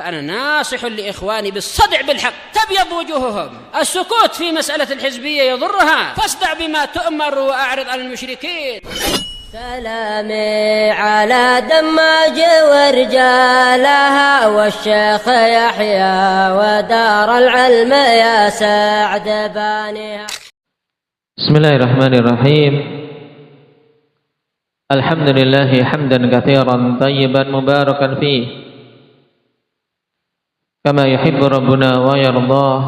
فأنا ناصح لإخواني بالصدع بالحق تبيض وجوههم. السكوت في مسألة الحزبية يضرها، فاصدع بما تؤمر وأعرض عن المشركين. سلامي على دماج ورجالها والشيخ يحيى ودار العلم يا سعد بانيها. بسم الله الرحمن الرحيم. الحمد لله حمدا كثيرا طيبا مباركا فيه كما يحب ربنا ويرضاه.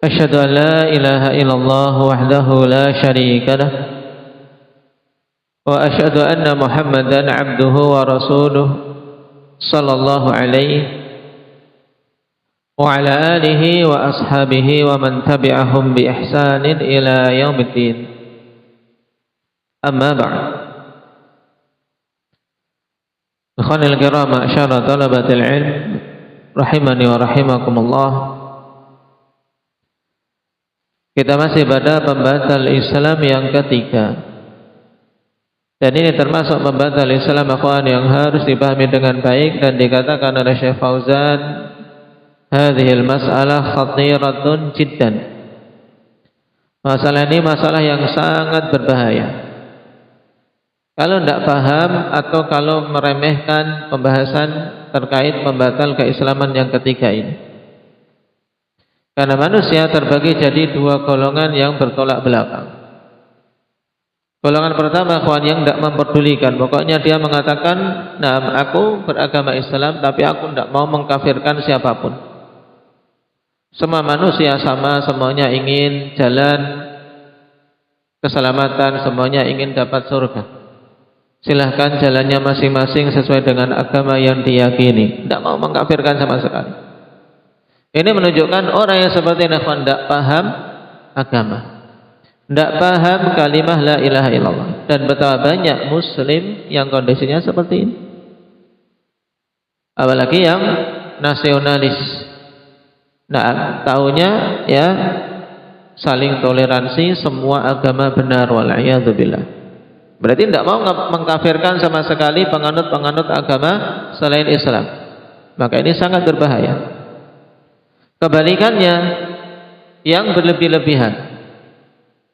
أشهد أن لا إله إلا الله وحده لا شريك له، وأشهد أن محمدا عبده ورسوله صلى الله عليه وعلى آله وأصحابه ومن تبعهم بإحسان إلى يوم الدين. أما بعد، إخواني الكرام معشر طلبة العلم rahimani wa rahimakumullah. Kita masih pada pembatal Islam yang ketiga, dan ini termasuk pembatal Islam akhwan yang harus dipahami dengan baik, dan dikatakan oleh Syekh Fauzan, hadhil mas'alah khatiratun jiddan. Masalah ini masalah yang sangat berbahaya. Kalau tidak paham atau kalau meremehkan pembahasan terkait pembatal keislaman yang ketiga ini. Karena manusia terbagi jadi dua golongan yang bertolak belakang. Golongan pertama, kawan yang tidak memperdulikan. Pokoknya dia mengatakan, nah aku beragama Islam tapi aku tidak mau mengkafirkan siapapun. Semua manusia sama, semuanya ingin jalan keselamatan, semuanya ingin dapat surga. Silahkan jalannya masing-masing sesuai dengan agama yang diyakini. Tidak mau mengkafirkan sama sekali. Ini menunjukkan orang yang seperti ini tidak paham agama, tidak paham kalimah la ilaha illallah. Dan betapa banyak muslim yang kondisinya seperti ini. Apalagi yang nasionalis. Nah, taunya ya saling toleransi, semua agama benar, wal'iyadzubillah. Berarti tidak mau mengkafirkan sama sekali penganut-penganut agama selain Islam. Maka ini sangat berbahaya. Kebalikannya, yang berlebih-lebihan.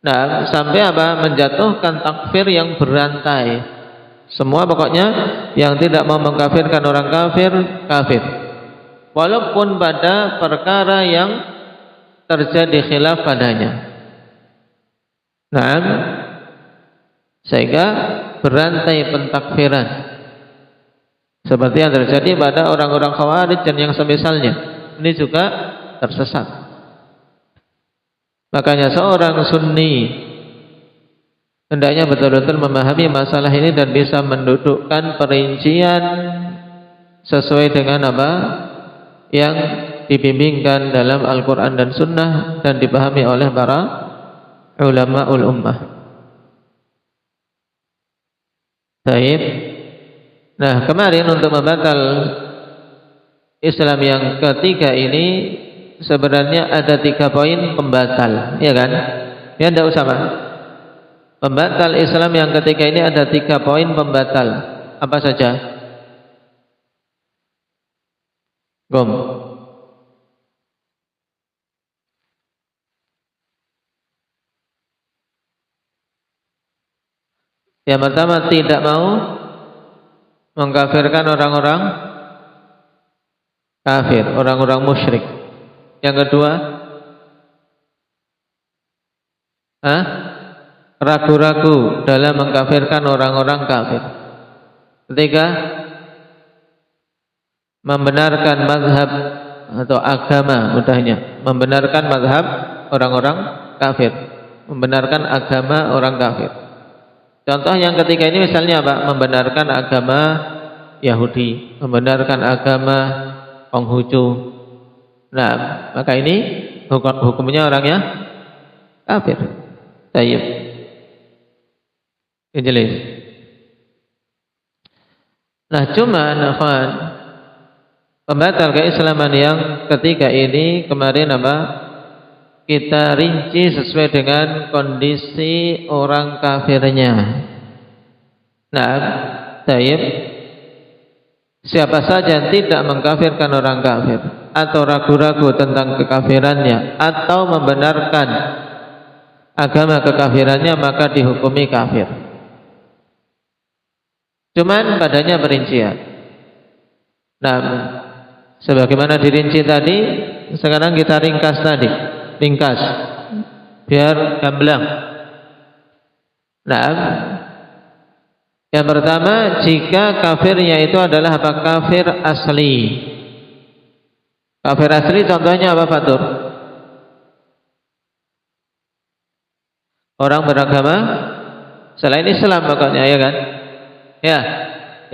Nah, sampai apa? Menjatuhkan takfir yang berantai. Semua pokoknya yang tidak mau mengkafirkan orang kafir, kafir. Walaupun pada perkara yang terjadi khilaf padanya. Nah, sehingga berantai pentakfiran seperti yang terjadi pada orang-orang Khawarij dan yang semisalnya. Ini juga tersesat. Makanya seorang Sunni hendaknya betul-betul memahami masalah ini dan bisa mendudukkan perincian sesuai dengan apa yang dibimbingkan dalam Al-Quran dan Sunnah dan dipahami oleh para ulama'ul ummah. Baik. Nah, kemarin untuk membatal Islam yang ketiga ini sebenarnya ada 3 poin pembatal, ya kan? Ya, tidak usah Pak. Pembatal Islam yang ketiga ini ada 3 poin pembatal. Apa saja? Gom. Yang pertama, tidak mau mengkafirkan orang-orang kafir, orang-orang musyrik. Yang kedua, ragu-ragu dalam mengkafirkan orang-orang kafir. Ketiga, membenarkan mazhab atau agama, mudahnya membenarkan mazhab orang-orang kafir, membenarkan agama orang kafir. Contoh yang ketiga ini misalnya apa? Membenarkan agama Yahudi, membenarkan agama Konghucu. Nah, maka ini hukumnya orangnya kafir. Tayyib. Jelas. Nah, cuman akhwan, pembatal keislaman yang ketiga ini kemarin apa? Kita rinci sesuai dengan kondisi orang kafirnya. Nah, tayyib. Siapa saja yang tidak mengkafirkan orang kafir atau ragu-ragu tentang kekafirannya atau membenarkan agama kekafirannya, maka dihukumi kafir. Cuman padanya perincian. Nah, sebagaimana dirinci tadi, sekarang kita ringkas tadi, ringkas biar gamblang. Nah, yang pertama, jika kafirnya itu adalah apa? Kafir asli. Kafir asli contohnya apa, Fatur? Orang beragama selain Islam makanya, ya kan? Ya,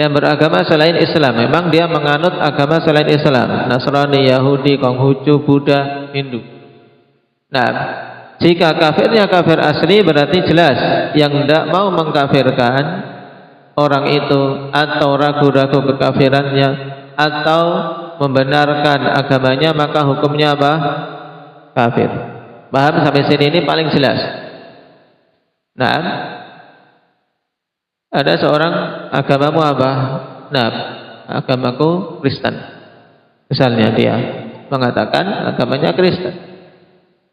yang beragama selain Islam. Memang dia menganut agama selain Islam, Nasrani, Yahudi, Konghucu, Buddha, Hindu. Nah, jika kafirnya kafir asli, berarti jelas yang tidak mau mengkafirkan orang itu atau ragu-ragu kekafirannya atau membenarkan agamanya, maka hukumnya apa? Kafir. Paham sampai sini? Ini paling jelas. Nah, ada seorang, agamamu apa? Nah, agamaku Kristen. Misalnya dia mengatakan agamanya Kristen.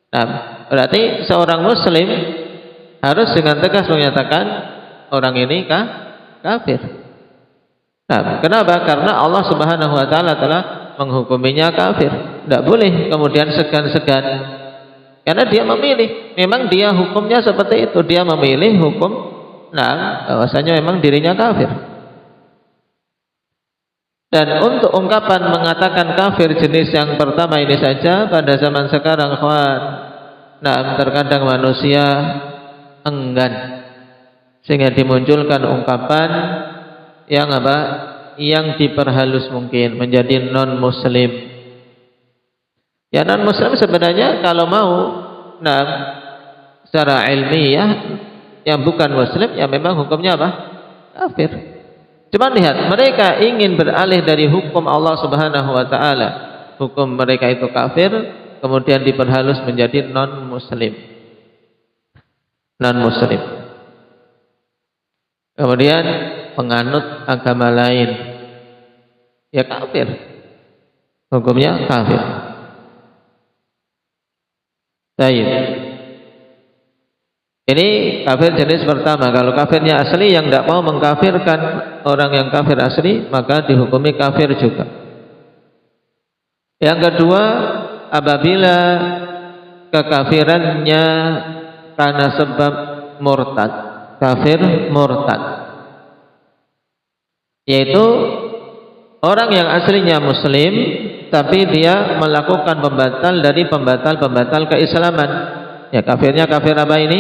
Nah, berarti seorang Muslim harus dengan tegas menyatakan orang ini kafir. Nah, kenapa? Karena Allah Subhanahu wa taala telah menghukuminya kafir. Tidak boleh kemudian segan-segan. Karena dia memilih. Memang dia hukumnya seperti itu. Dia memilih hukum, nah, bahwasanya memang dirinya kafir. Dan untuk ungkapan mengatakan kafir jenis yang pertama ini saja pada zaman sekarang, kawan, nah, terkadang manusia enggan sehingga dimunculkan ungkapan yang apa? Yang diperhalus mungkin menjadi non muslim. Ya, non muslim sebenarnya kalau mau, nah, secara ilmiah yang bukan muslim ya memang hukumnya apa? Kafir. Cuma lihat, mereka ingin beralih dari hukum Allah Subhanahu wa taala. Hukum mereka itu kafir, kemudian diperhalus menjadi non muslim. Non muslim. Kemudian penganut agama lain, ya kafir, hukumnya kafir. Baik. Ini kafir jenis pertama. Kalau kafirnya asli yang tidak mau mengkafirkan orang yang kafir asli, maka dihukumi kafir juga. Yang kedua, apabila kekafirannya karena sebab murtad, kafir murtad, yaitu orang yang aslinya muslim tapi dia melakukan pembatal dari pembatal-pembatal keislaman. Ya, kafirnya kafir apa ini?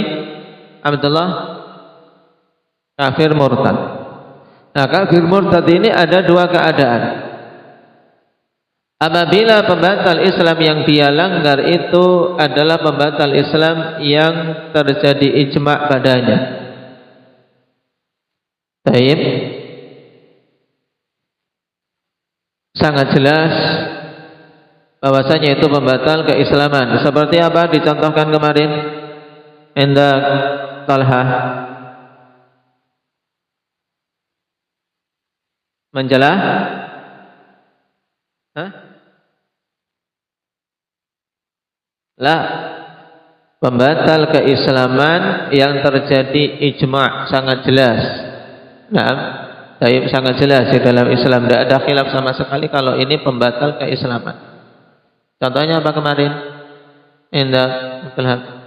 Abdullah, kafir murtad. Nah, kafir murtad ini ada dua keadaan. Apabila pembatal Islam yang dia langgar itu adalah pembatal Islam yang terjadi ijma' padanya. Baik. Sangat jelas bahwasanya itu pembatal keislaman. Seperti apa dicontohkan kemarin? Indah Talha menjelah, pembatal keislaman yang terjadi ijma' sangat jelas. Nah, sangat jelas di dalam Islam, tidak ada khilaf sama sekali kalau ini pembatal keislaman. Contohnya apa kemarin? Indah Talha.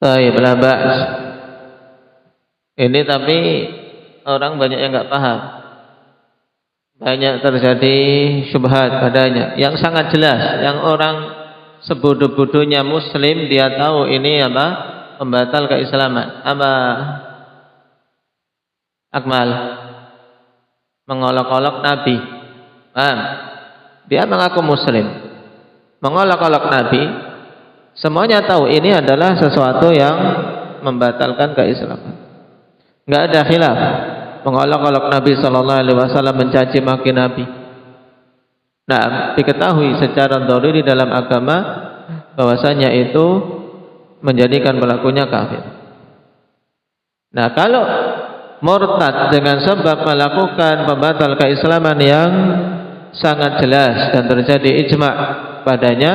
Baik, belabas. Ini tapi orang banyak yang nggak paham. Banyak terjadi syubhat padanya. Yang sangat jelas, yang orang sebodoh-bodohnya muslim dia tahu ini apa? Pembatal keislaman. Apa? Akmal. Mengolok-olok Nabi. Paham? Dia mengaku muslim. Mengolok-olok Nabi. Semuanya tahu ini adalah sesuatu yang membatalkan keislaman. Enggak ada khilaf. mengolok-olok Nabi sallallahu alaihi wasallam, mencaci maki Nabi. Nah, diketahui secara dzahiri dalam agama bahwasanya itu menjadikan pelakunya kafir. Nah, kalau murtad dengan sebab melakukan pembatal keislaman yang sangat jelas dan terjadi ijma' padanya,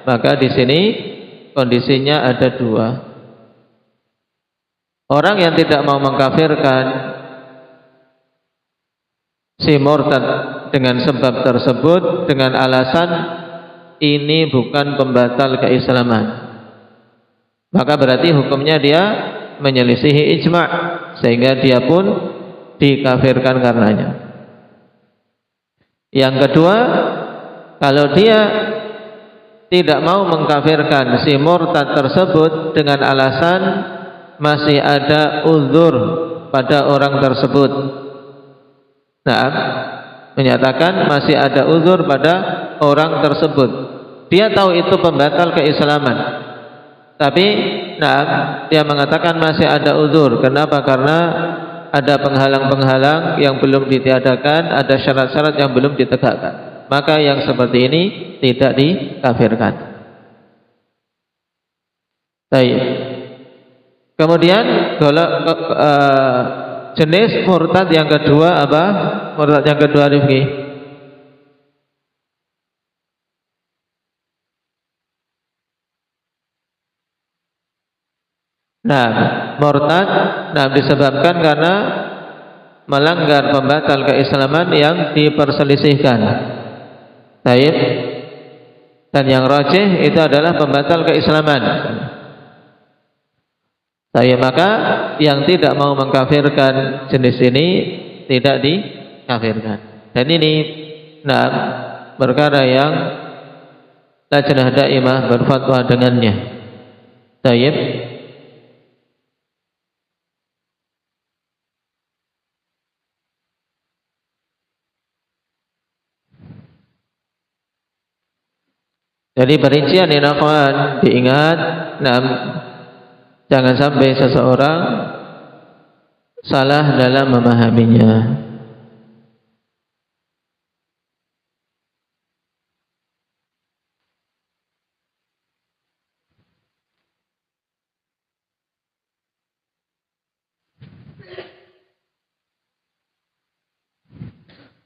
maka di sini kondisinya ada dua. Orang yang tidak mau mengkafirkan si murtad dengan sebab tersebut dengan alasan ini bukan pembatal keislaman, maka berarti hukumnya dia menyelisihi ijma', sehingga dia pun dikafirkan karenanya. Yang kedua, kalau dia tidak mau mengkafirkan si murtad tersebut dengan alasan masih ada uzur pada orang tersebut. Nah, menyatakan masih ada uzur pada orang tersebut. Dia tahu itu pembatal keislaman, tapi dia mengatakan masih ada uzur. Kenapa? Karena ada penghalang-penghalang yang belum ditiadakan, ada syarat-syarat yang belum ditegakkan. Maka yang seperti ini tidak dikafirkan. Baik. Kemudian jenis murtad yang kedua apa? Murtad yang kedua, Rifki. Nah, murtad disebabkan karena melanggar pembatal keislaman yang diperselisihkan. Baik. Dan yang rajih itu adalah pembatal keislaman. Maka yang tidak mau mengkafirkan jenis ini tidak dikafirkan. Dan ini perkara yang Lajnah Daimah berfatwa dengannya. Baik. Jadi perincian ini akan diingat, jangan sampai seseorang salah dalam memahaminya.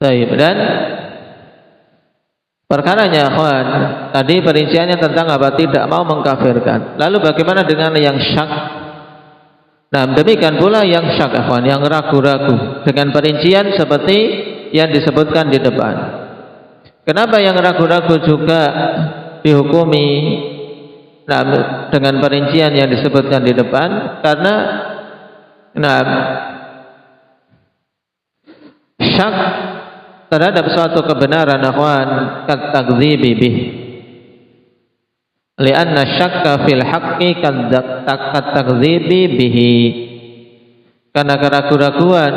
Baik, dan perkaranya, akhwan, tadi perinciannya tentang apa? Tidak mau mengkafirkan. Lalu bagaimana dengan yang syak? Nah, demikian pula yang syak, akhwan, yang ragu-ragu, dengan perincian seperti yang disebutkan di depan. Kenapa yang ragu-ragu juga dihukumi dengan perincian yang disebutkan di depan? Karena syak terhadap suatu kebenaran, akhwan, kat-takdzibi bih. Lianna syakka fil haqqi kat-takdzibi bihi. Karena keraguan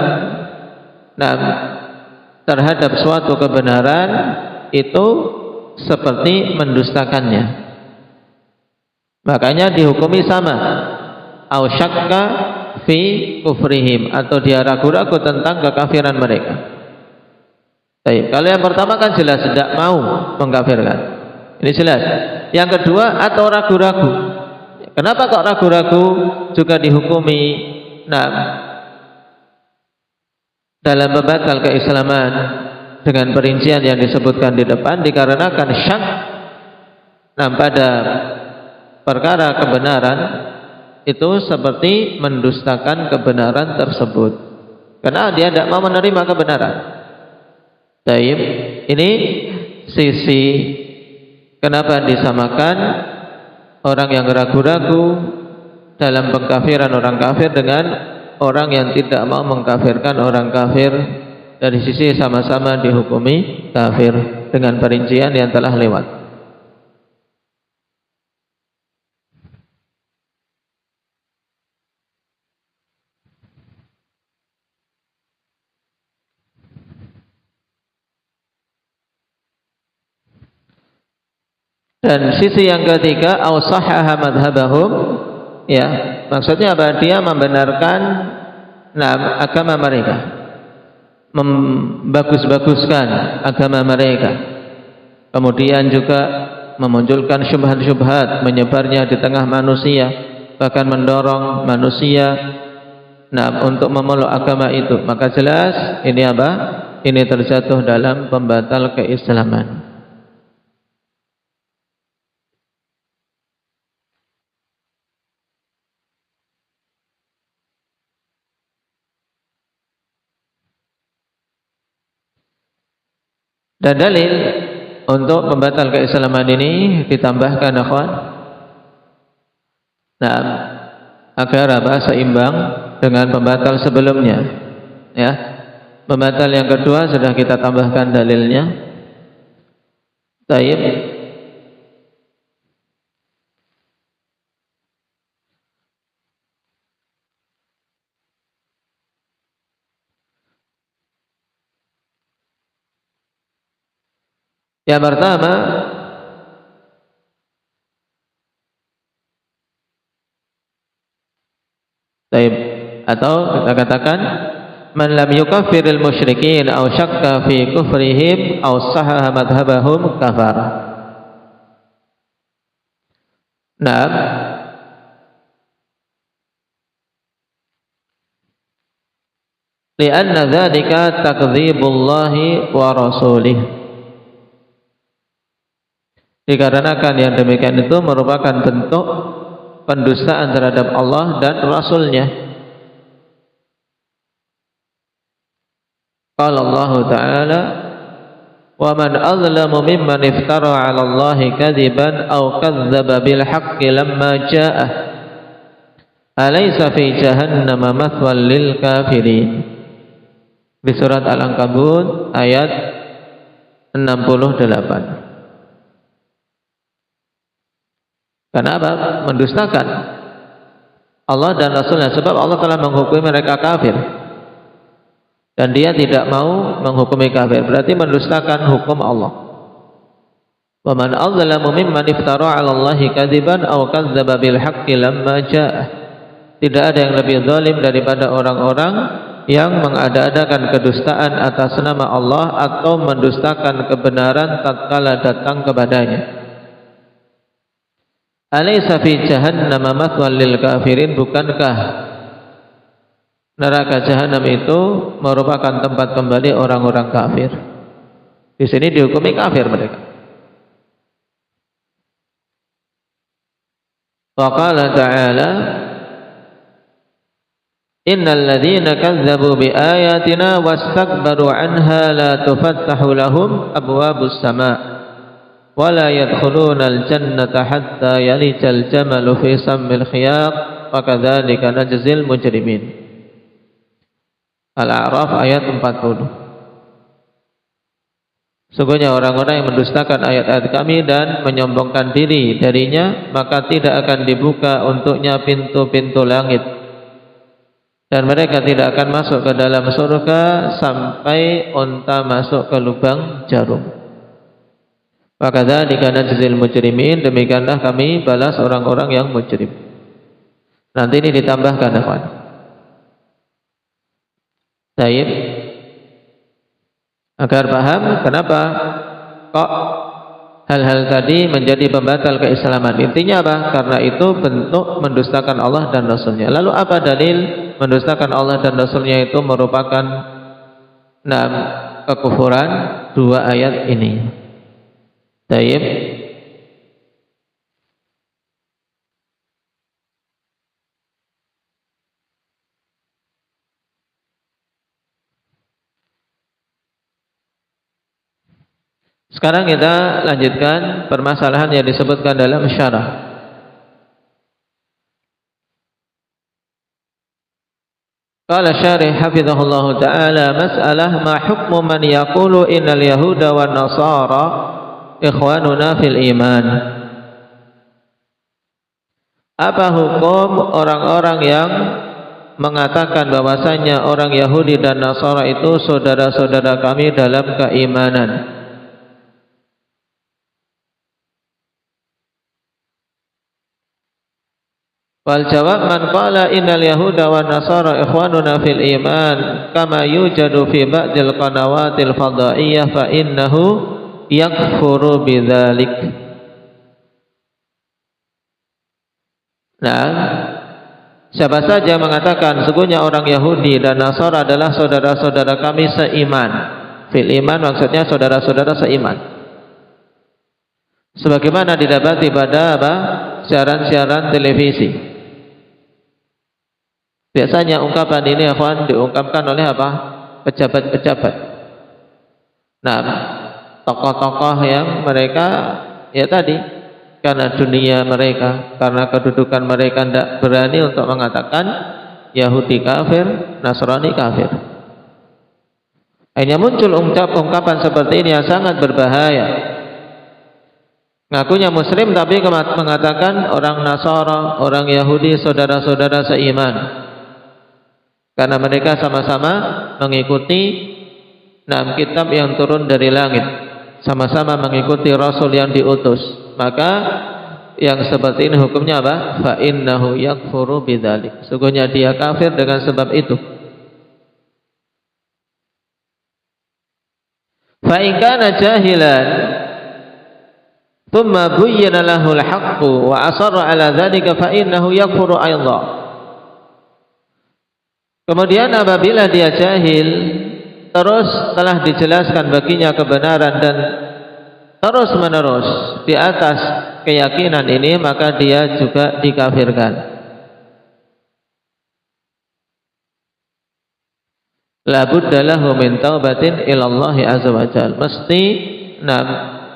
terhadap suatu kebenaran itu seperti mendustakannya. Makanya dihukumi sama. Au syakka fi kufrihim, atau dia ragu-ragu tentang kekafiran mereka. Baik, kalau yang pertama kan jelas tidak mau mengkafirkan. Ini jelas. Yang kedua, atau ragu-ragu. Kenapa kok ragu-ragu juga dihukumi dalam pembatal keislaman dengan perincian yang disebutkan di depan? Dikarenakan syak pada perkara kebenaran itu seperti mendustakan kebenaran tersebut. Karena dia tidak mau menerima kebenaran. Baik, ini sisi kenapa disamakan orang yang ragu-ragu dalam pengkafiran orang kafir dengan orang yang tidak mau mengkafirkan orang kafir. Dari sisi sama-sama dihukumi kafir dengan perincian yang telah lewat. Dan sisi yang ketiga, ausahaha madhabahum, ya, maksudnya apa? Dia membenarkan agama mereka. membagus-baguskan agama mereka, kemudian juga memunculkan syubhat-syubhat, menyebarnya di tengah manusia, bahkan mendorong manusia untuk memeluk agama itu, maka jelas ini apa? Ini terjatuh dalam pembatal keislaman. Dan dalil untuk pembatal keislaman ini ditambahkan akhwan, agar apa? Seimbang dengan pembatal sebelumnya. Ya, pembatal yang kedua sudah kita tambahkan dalilnya. Taib. Yang pertama, taib, atau kita katakan man lam yukaffiril musyrikin aw syakka fi kufrihim aw sahaha madhhabahum kafar. Nah, lianna dzalika takdzibullahi wa rasulih. Dikarenakan yang demikian itu merupakan bentuk pendustaan terhadap Allah dan Rasulnya. Qala Allah Ta'ala, wa man azlamu mimman iftara 'ala Allahi kadziban aw kadzdzaba bil haqqi lamma ja'ah alaysa fi jahannama mathwal lil kafirin. Di surat Al-Ankabut ayat 68. Kenapa? Mendustakan Allah dan Rasulnya, sebab Allah telah menghukumi mereka kafir dan dia tidak mau menghukumi kafir, berarti mendustakan hukum Allah. Wa man adzlamu mimman iftara 'ala Allahi kadziban aw kadzdzaba bil haqqi lamma ja'ah. Tidak ada yang lebih zalim daripada orang-orang yang mengada-adakan kedustaan atas nama Allah atau mendustakan kebenaran tatkala datang kepadanya. Alaysa fi jahannama mathwal lil kafirin, bukankah neraka jahanam itu merupakan tempat kembali orang-orang kafir? Di sini dihukumi kafir mereka. Wa qala ta'ala, innal ladzina kazzabu bi ayatina wastakbaru 'anha la tufattahu lahum abwabus sama' wala yadkhulunal jannata hatta yalijal jamalu fi sammil khiyat wa kadzalika najzil mujrimin. Al-A'raf ayat 40. Sungguhnya orang-orang yang mendustakan ayat-ayat kami dan menyombongkan diri darinya, maka tidak akan dibuka untuknya pintu-pintu langit dan mereka tidak akan masuk ke dalam surga sampai unta masuk ke lubang jarum. Maka dzalika najzil mujrimin, demikianlah kami balas orang-orang yang mujrim. Nanti ini ditambahkan apa? Baik. Agar paham kenapa kok hal-hal tadi menjadi pembatal keislaman. Intinya apa? Karena itu bentuk mendustakan Allah dan Rasulnya. Lalu apa dalil mendustakan Allah dan Rasulnya itu merupakan kekufuran? Dua ayat ini. Taib. Sekarang kita lanjutkan permasalahan yang disebutkan dalam syarah. Qala syarih hafizahullahu ta'ala, mas'alah ma hukmu man yaqulu innal yahuda wan nasara ikhwanuna fil iman. Apa hukum orang-orang yang mengatakan bahwasanya orang Yahudi dan Nasara itu saudara-saudara kami dalam keimanan? Wal jawab man qala innal yahuda wan nasara ikhwanuna fil iman kama yujadu fi ba'dil qanawatil fadaiyah fa innahu yakfuru bidzalik. Nah, siapa saja mengatakan sesungguhnya orang Yahudi dan Nasara adalah saudara-saudara kami seiman. Fil iman maksudnya saudara-saudara seiman. Sebagaimana didapati pada siaran-siaran televisi. Biasanya ungkapan ini akhwan diungkapkan oleh pejabat-pejabat. Nah, tokoh-tokoh yang mereka ya tadi karena dunia mereka, karena kedudukan mereka tidak berani untuk mengatakan Yahudi kafir, Nasrani kafir. Hanya muncul ungkapan seperti ini yang sangat berbahaya. Ngakunya Muslim tapi mengatakan orang Nasara, orang Yahudi saudara-saudara seiman. Karena mereka sama-sama mengikuti kitab yang turun dari langit, sama-sama mengikuti Rasul yang diutus. Maka yang seperti ini hukumnya apa? Fa innahu yakfuru bidzalik. Sesungguhnya dia kafir dengan sebab itu. Fa in kana jahilan thumma buyyina lahu al-haqqu wa asarra ala dzalika fa innahu yakfuru aidan. Kemudian apabila dia jahil, terus telah dijelaskan baginya kebenaran dan terus menerus di atas keyakinan ini, maka dia juga dikafirkan. La budda lahu min taubatin ilallah azza wa jalla. Mesti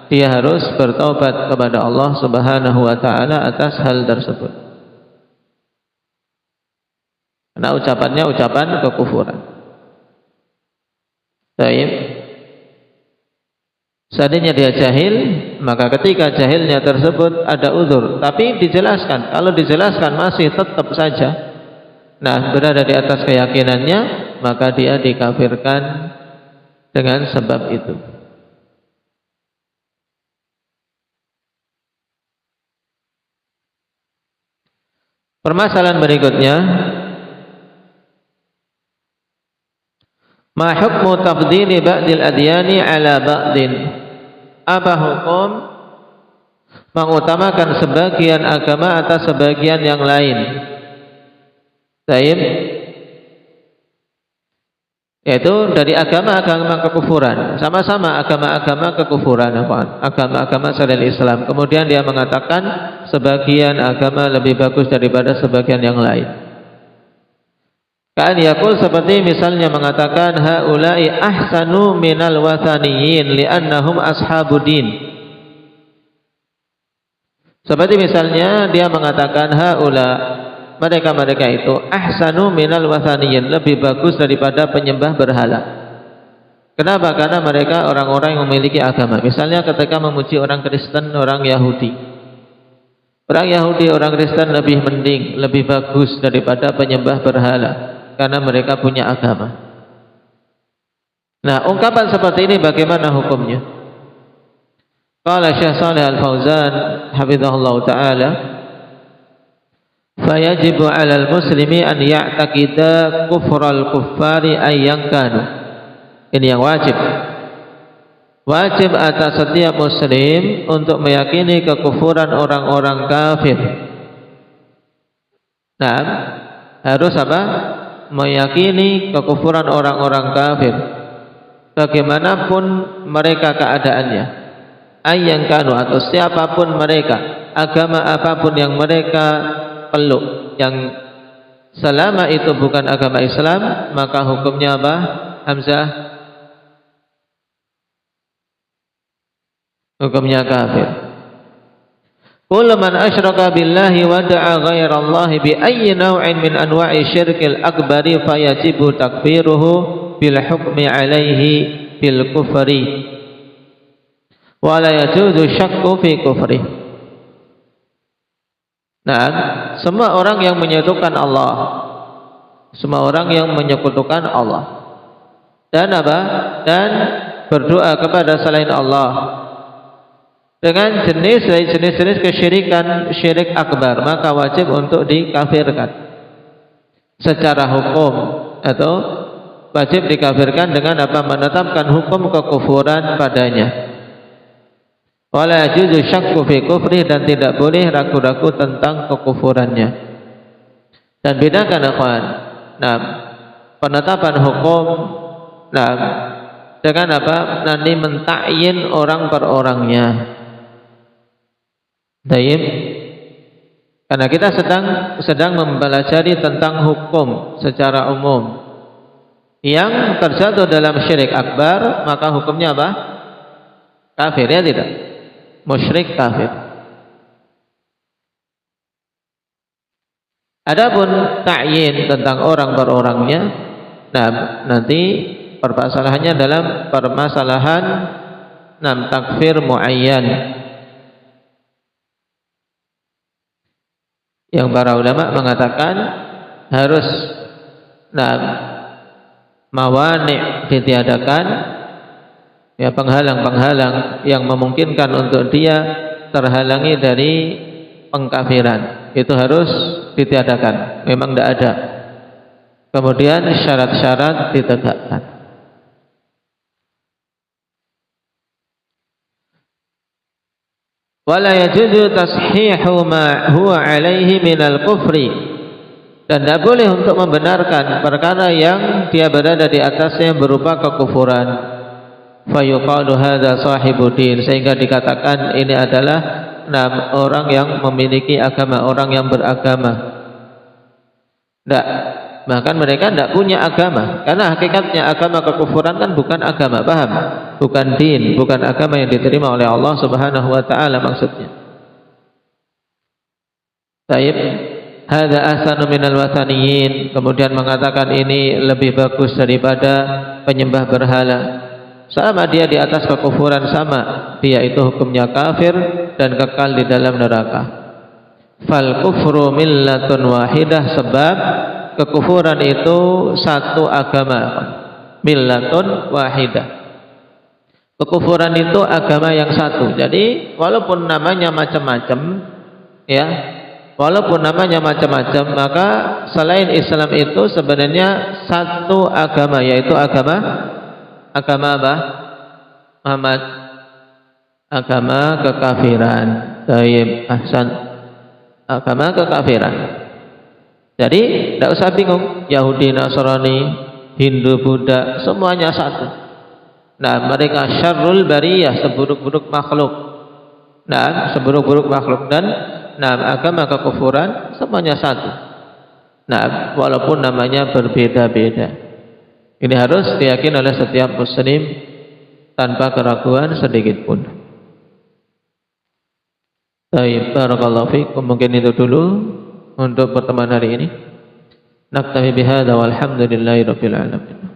dia harus bertaubat kepada Allah Subhanahu wa taala atas hal tersebut. Karena ucapannya ucapan kekufuran. Baik. Seandainya dia jahil, maka ketika jahilnya tersebut ada uzur, tapi dijelaskan. Kalau dijelaskan masih tetap saja berada di atas keyakinannya, maka dia dikafirkan dengan sebab itu. Permasalahan berikutnya, ma hukmu tafdili ba'dil adyani ala ba'din. Apa hukum mengutamakan sebagian agama atas sebagian yang lain? Baik. Yaitu dari agama-agama kekufuran, sama-sama agama-agama kekufuran, agama-agama selain Islam. Kemudian dia mengatakan sebagian agama lebih bagus daripada sebagian yang lain. Kan yakul seperti misalnya mengatakan haula'i ahsanu minal wathaniyin li'annahum ashabudin. Seperti misalnya dia mengatakan haula, mereka itu ahsanu minal wathaniyin, lebih bagus daripada penyembah berhala. Kenapa? Karena mereka orang-orang yang memiliki agama. Misalnya ketika memuji orang Kristen, orang Yahudi. Orang Yahudi, orang Kristen lebih mending, lebih bagus daripada penyembah berhala. Karena mereka punya agama. Nah, ungkapan seperti ini bagaimana hukumnya? Qala Syekh Shalih Al-Fauzan hafizahullah taala, fayajibu 'alal muslimi an ya'taqida kufral kuffari ayyan kanu. Ini yang wajib. Wajib atas setiap muslim untuk meyakini kekufuran orang-orang kafir. Nah, harus apa? Meyakini kekufuran orang-orang kafir bagaimanapun mereka keadaannya, ayyan kanu, atau siapapun mereka, agama apapun yang mereka peluk, yang selama itu bukan agama Islam, maka hukumnya apa? Hamzah, hukumnya kafir. Kullu man asyraka billahi wa da'a ghairallahi bi ayyi naw'in min anwa'i syirkil akbari fayajibu takfiruhu bil hukmi alaihi bil kufri wa la yajuzu syakku fi kufri. Nah, semua orang yang menyekutukan Allah, semua orang yang menyekutukan Allah dan apa? Dan berdoa kepada selain Allah, dengan jenis-jenis kesyirikan, syirik akbar, maka wajib untuk dikafirkan secara hukum, atau wajib dikafirkan dengan apa? Menetapkan hukum kekufuran padanya. Wala yajuzu syakku fi kufri, dan tidak boleh ragu-ragu tentang kekufurannya. Dan bedakan ikhwan, penetapan hukum dengan apa? Nanti mentakyin orang per orangnya. Baik. Karena kita sedang mempelajari tentang hukum secara umum. Yang terjatuh dalam syirik akbar, maka hukumnya apa? Kafir, ya tidak? Musyrik, kafir. Adapun ta'yin tentang orang per orangnya, nanti permasalahannya dalam permasalahan takfir muayyan. Yang para ulama mengatakan harus mawani' ditiadakan, ya, penghalang-penghalang yang memungkinkan untuk dia terhalangi dari pengkafiran, itu harus ditiadakan, memang tidak ada. Kemudian syarat-syarat ditegakkan. Wala yajuzu tashihu ma huwa alaihi minal kufri, dan tidak boleh untuk membenarkan perkara yang dia berada di atasnya berupa kekufuran. Fayuqalu hadza sahibuddin, sehingga dikatakan ini adalah orang yang memiliki agama, orang yang beragama. Tidak, bahkan mereka tidak punya agama, karena hakikatnya agama kekufuran kan bukan agama, paham? Bukan din, bukan agama yang diterima oleh Allah Subhanahu wa taala maksudnya. Taib, hadza ahsanu minal wathaniyin, kemudian mengatakan ini lebih bagus daripada penyembah berhala. Sama dia di atas kekufuran, sama dia itu hukumnya kafir dan kekal di dalam neraka. Fal kufru millatun wahidah, sebab kekufuran itu satu agama. Millatun wahidah, kekufuran itu agama yang satu. Jadi walaupun namanya macam-macam, ya, walaupun namanya macam-macam, maka selain Islam itu sebenarnya satu agama, yaitu agama apa? Muhammad, agama kekafiran. Tayyib, ahsan, agama kekafiran. Jadi tidak usah bingung, Yahudi, Nasrani, Hindu, Buddha, semuanya satu. Mereka syarrul bariyah, seburuk-buruk makhluk. Seburuk-buruk makhluk, dan agama kekufuran semuanya satu. Walaupun namanya berbeda-beda. Ini harus diyakini oleh setiap muslim tanpa keraguan sedikit pun. Baik, barakallahu fiikum. Mungkin itu dulu untuk pertemuan hari ini. Naktafi bihadza walhamdulillahi rabbil alamin.